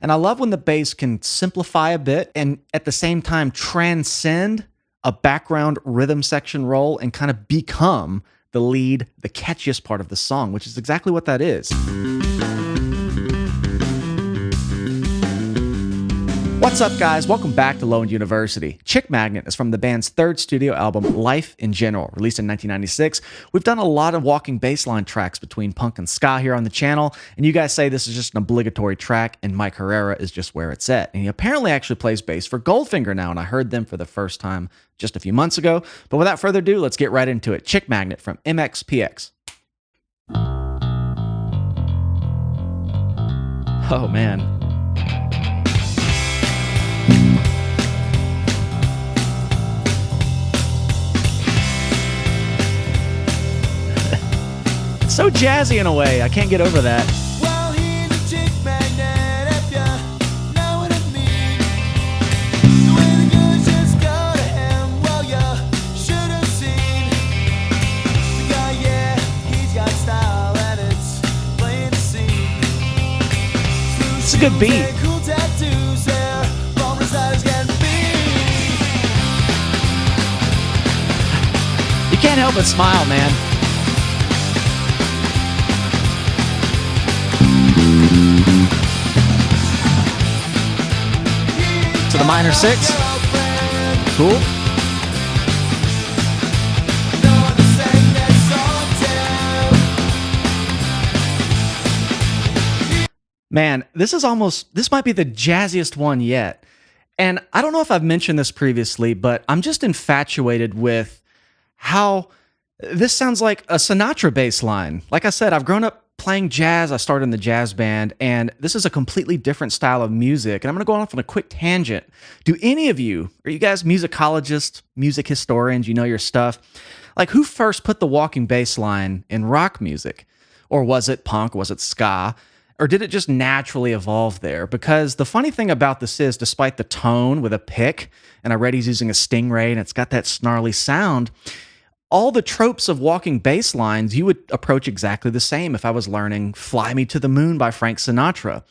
And I love when the bass can simplify a bit and at the same time transcend a background rhythm section role and kind of become the lead, the catchiest part of the song, which is exactly what that is. What's up, guys? Welcome back to Low End University. Chick Magnet is from the band's third studio album, Life in General, released in 1996. We've done a lot of walking bassline tracks between punk and ska here on the channel, and you guys say this is just an obligatory track, and Mike Herrera is just where it's at. And he apparently actually plays bass for Goldfinger now, and I heard them for the first time just a few months ago. But without further ado, let's get right into it. Chick Magnet from MxPx. Oh, man. So jazzy in a way. I can't get over that. Well, he's a chick magnet, if you know what I mean. The way the girls just go to him, well, you should have seen. The guy, yeah, he's got style, and it's plain to see. It's a good beat. Cool tattoos there, from his eyes getting beat. You can't help but smile, man. To the minor six. Cool. Man, this might be the jazziest one yet. And I don't know if I've mentioned this previously, but I'm just infatuated with how this sounds like a Sinatra bass line. Like I said, I've grown up playing jazz. I started in the jazz band, and this is a completely different style of music. And I'm going to go off on a quick tangent. Do any of you, are you guys musicologists, music historians, you know your stuff? Like, who first put the walking bass line in rock music? Or was it punk? Was it ska? Or did it just naturally evolve there? Because the funny thing about this is, despite the tone with a pick, and I read he's using a Stingray, and it's got that snarly sound, all the tropes of walking bass lines, you would approach exactly the same if I was learning Fly Me to the Moon by Frank Sinatra.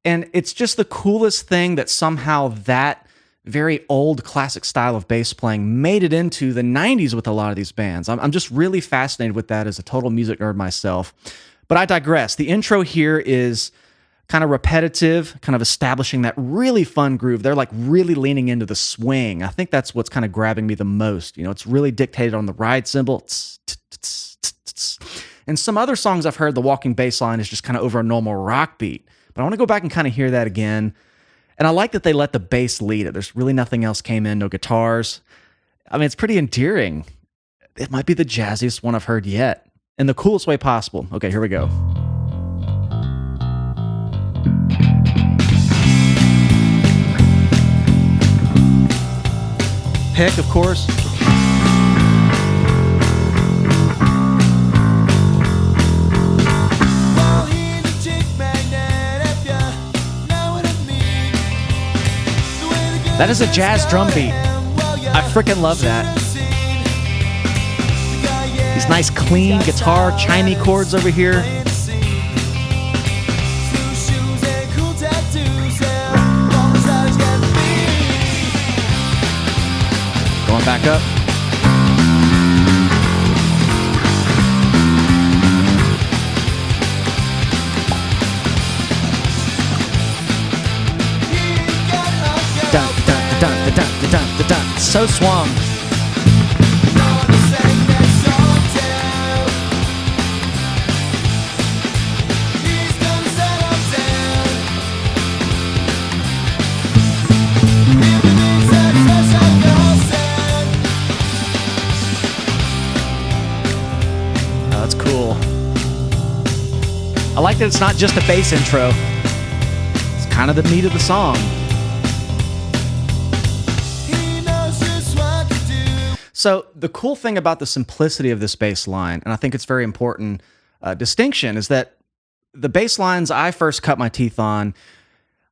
And it's just the coolest thing that somehow that very old classic style of bass playing made it into the 90s with a lot of these bands. I'm just really fascinated with that as a total music nerd myself. But I digress. The intro here is kind of repetitive, kind of establishing that really fun groove. They're like really leaning into the swing. I think that's what's kind of grabbing me the most. You know, it's really dictated on the ride cymbal. And some other songs I've heard, the walking bass line is just kind of over a normal rock beat. But I want to go back and kind of hear that again. And I like that they let the bass lead it. There's really nothing else came in, no guitars. I mean, it's pretty endearing. It might be the jazziest one I've heard yet, in the coolest way possible. Okay, here we go. Pick, of course. Well, he's a chick magnet, if you know what I mean. The way the girls That is a jazz just drum go to beat. him, well, you I freaking love that. should have seen. The guy, yeah, These nice clean he's got guitar style, chimey and chords over here. plain to see. Blue shoes and cool tattoos there, from his eyes getting beat. Going back up. Dun, dun, dun, dun, dun, dun, dun, dun. So swung. Oh, that's cool. I like that it's not just a bass intro. It's kind of the meat of the song. So the cool thing about the simplicity of this bass line, and I think it's very important distinction, is that the bass lines I first cut my teeth on,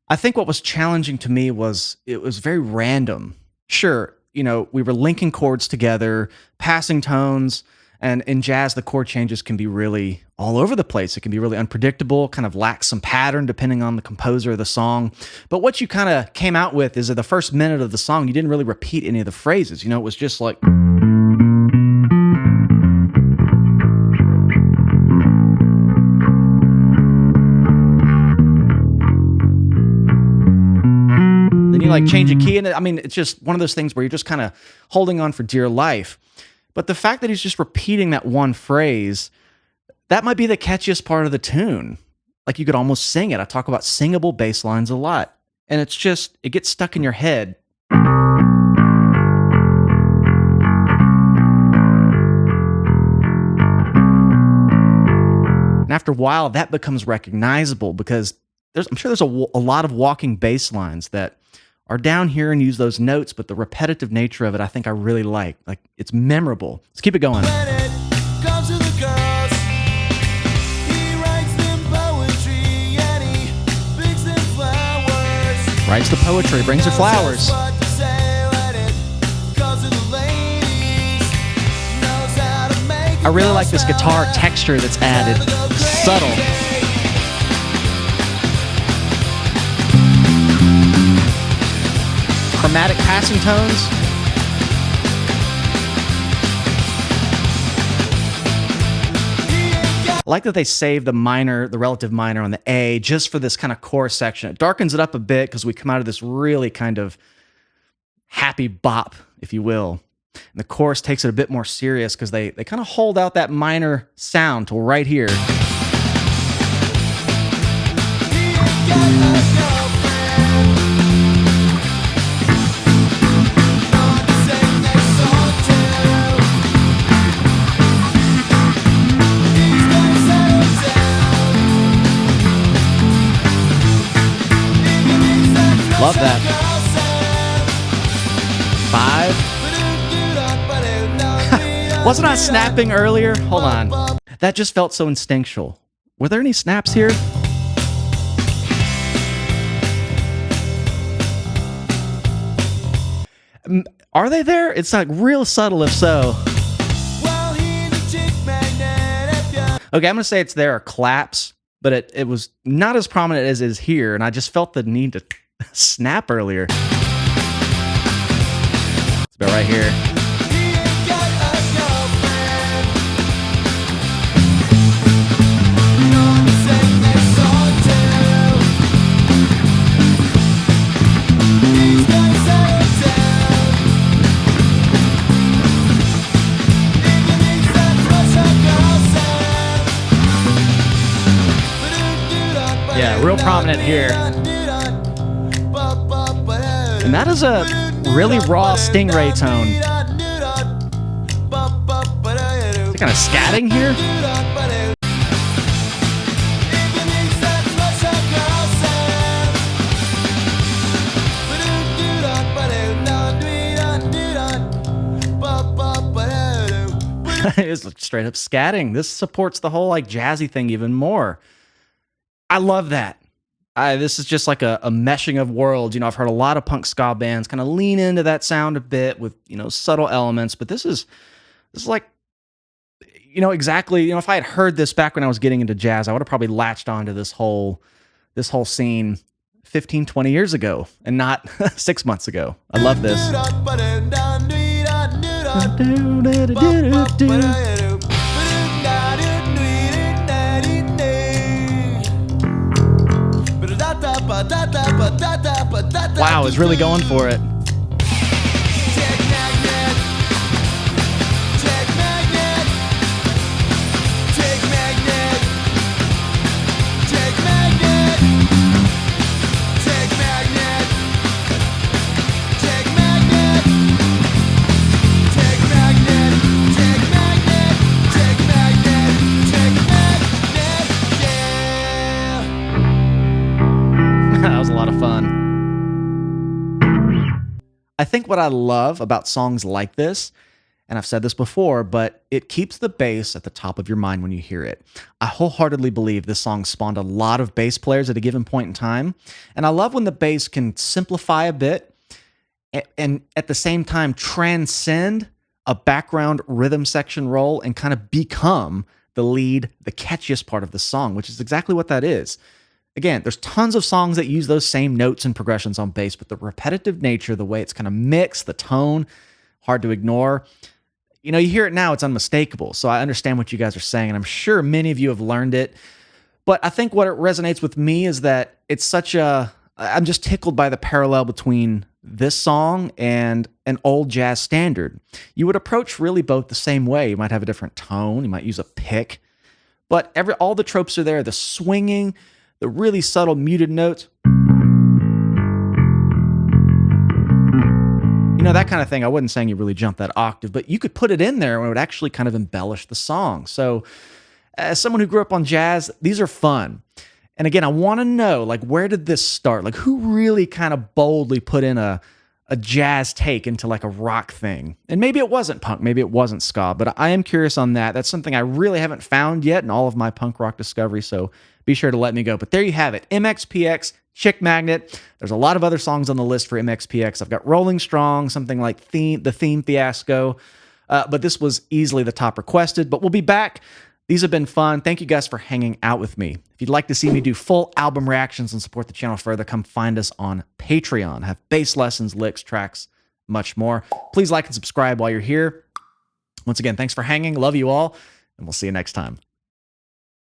I think what was challenging to me was it was very random. Sure, you know, we were linking chords together, passing tones, And in jazz, the chord changes can be really all over the place. It can be really unpredictable, kind of lacks some pattern depending on the composer of the song. But what you kind of came out with is that the first minute of the song, you didn't really repeat any of the phrases. You know, it was just like... Then you like change a key, and I mean, it's just one of those things where you're just kind of holding on for dear life. But the fact that he's just repeating that one phrase, that might be the catchiest part of the tune. Like you could almost sing it. I talk about singable bass lines a lot. And it's just, it gets stuck in your head. And after a while, that becomes recognizable because I'm sure there's a lot of walking bass lines that are down here and use those notes, but the repetitive nature of it, I think I really like. Like, it's memorable. Let's keep it going. When it comes to the girls, he writes them poetry and he picks them flowers. Writes the poetry, brings her flowers. What to say when it comes to the ladies, knows how to make I really like this guitar texture that's added. Subtle. Chromatic passing tones. I like that they saved the minor, the relative minor on the A just for this kind of chorus section. It darkens it up a bit because we come out of this really kind of happy bop, if you will. And the chorus takes it a bit more serious because they kind of hold out that minor sound till right here. Love that. 5. Wasn't I snapping earlier? Hold on. That just felt so instinctual. Were there any snaps here? Are they there? It's like real subtle if so. Okay, I'm going to say it's there are claps, but it was not as prominent as it is here, and I just felt the need to snap earlier. It's about right here. Yeah, real prominent here. And that is a really raw stingray tone. Is it kind of scatting here? It's straight up scatting. This supports the whole like jazzy thing even more. I love that. This is just like a meshing of worlds. You know, I've heard a lot of punk ska bands kind of lean into that sound a bit with, you know, subtle elements, but this is like, you know, exactly, you know, if I had heard this back when I was getting into jazz, I would have probably latched onto this whole scene 15, 20 years ago and not 6 months ago. I love this. Wow, is really going for it. That was a lot of fun. I think what I love about songs like this, and I've said this before, but it keeps the bass at the top of your mind when you hear it. I wholeheartedly believe this song spawned a lot of bass players at a given point in time, and I love when the bass can simplify a bit and at the same time transcend a background rhythm section role and kind of become the lead, the catchiest part of the song, which is exactly what that is. Again, there's tons of songs that use those same notes and progressions on bass, but the repetitive nature, the way it's kind of mixed, the tone, hard to ignore. You know, you hear it now, it's unmistakable. So I understand what you guys are saying, and I'm sure many of you have learned it. But I think what it resonates with me is that it's I'm just tickled by the parallel between this song and an old jazz standard. You would approach really both the same way. You might have a different tone, you might use a pick, but all the tropes are there, the swinging, the really subtle muted notes. You know, that kind of thing. I wasn't saying you really jump that octave, but you could put it in there and it would actually kind of embellish the song. So as someone who grew up on jazz, these are fun. And again, I want to know, like, where did this start? Like, who really kind of boldly put in a jazz take into like a rock thing? And maybe it wasn't punk, maybe it wasn't ska, but I am curious on that. That's something I really haven't found yet in all of my punk rock discovery, so be sure to let me go. But there you have it, MxPx, Chick Magnet. There's a lot of other songs on the list for MxPx. I've got Rolling Strong, something like the Theme Fiasco, but this was easily the top requested. But we'll be back. These have been fun. Thank you guys for hanging out with me. If you'd like to see me do full album reactions and support the channel further, come find us on Patreon. I have bass lessons, licks, tracks, much more. Please like and subscribe while you're here. Once again, thanks for hanging. Love you all, and we'll see you next time.